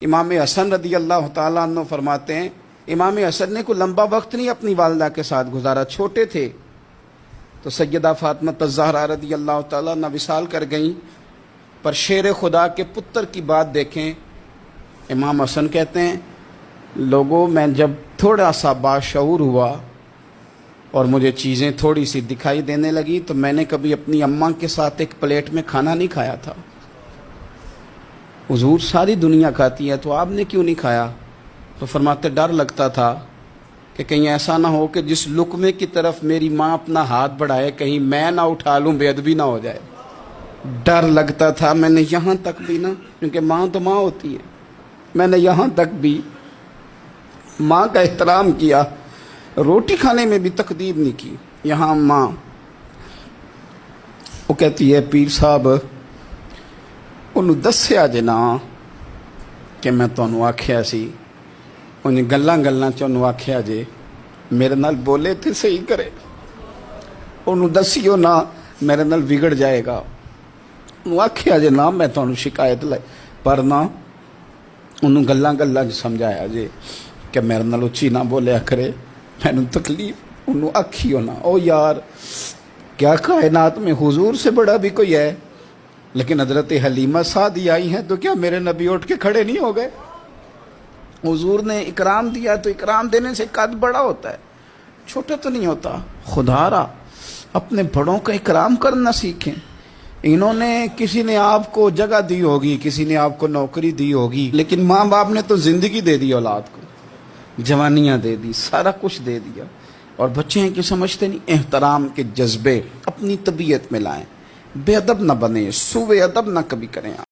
امام حسن رضی اللہ تعالیٰ عنہ فرماتے ہیں امام حسن نے کوئی لمبا وقت نہیں اپنی والدہ کے ساتھ گزارا، چھوٹے تھے تو سیدہ فاطمہ الزہرا رضی اللہ تعالیٰ عنہ وصال کر گئیں، پر شیر خدا کے پتر کی بات دیکھیں۔ امام حسن کہتے ہیں لوگوں میں جب تھوڑا سا باشعور ہوا اور مجھے چیزیں تھوڑی سی دکھائی دینے لگی تو میں نے کبھی اپنی اماں کے ساتھ ایک پلیٹ میں کھانا نہیں کھایا تھا۔ حضور ساری دنیا کھاتی ہے تو آپ نے کیوں نہیں کھایا؟ تو فرماتے ڈر لگتا تھا کہ کہیں ایسا نہ ہو کہ جس لقمے کی طرف میری ماں اپنا ہاتھ بڑھائے کہیں میں نہ اٹھا لوں، بے ادبی نہ ہو جائے۔ ڈر لگتا تھا، میں نے یہاں تک بھی نا، کیونکہ ماں تو ماں ہوتی ہے، میں نے یہاں تک بھی ماں کا احترام کیا، روٹی کھانے میں بھی تقدیر نہیں کی۔ یہاں ماں وہ کہتی ہے پیر صاحب انہوں دسیا جے نا کہ میں تانوں آکھیا سی، انہیں گلاں چانوں آکھیا جے میرے نال بولے تھے صحیح کرے، انہوں دسیو نا میرے نال بگڑ جائے گا، انہوں آکھیا جے نا میں تانوں شکایت لائی، پر نہ انہوں گلاں سمجھایا جے کہ میرے نال اچھی نہ بولیا کرے، میں تکلیف انہوں آکھیو نا۔ او یار کیا کائنات میں حضور سے بڑا بھی کوئی ہے؟ لیکن حضرت حلیمہ سعدی آئی ہیں تو کیا میرے نبی اٹھ کے کھڑے نہیں ہو گئے؟ حضور نے اکرام دیا تو اکرام دینے سے قد بڑا ہوتا ہے، چھوٹا تو نہیں ہوتا۔ خدا را اپنے بڑوں کا اکرام کرنا سیکھیں۔ انہوں نے کسی نے آپ کو جگہ دی ہوگی، کسی نے آپ کو نوکری دی ہوگی، لیکن ماں باپ نے تو زندگی دے دی، اولاد کو جوانیاں دے دی، سارا کچھ دے دیا، اور بچے ہیں کہ سمجھتے نہیں۔ احترام کے جذبے اپنی طبیعت میں لائیں، بے ادب نہ بنیں، سوء ادب نہ کبھی کریں۔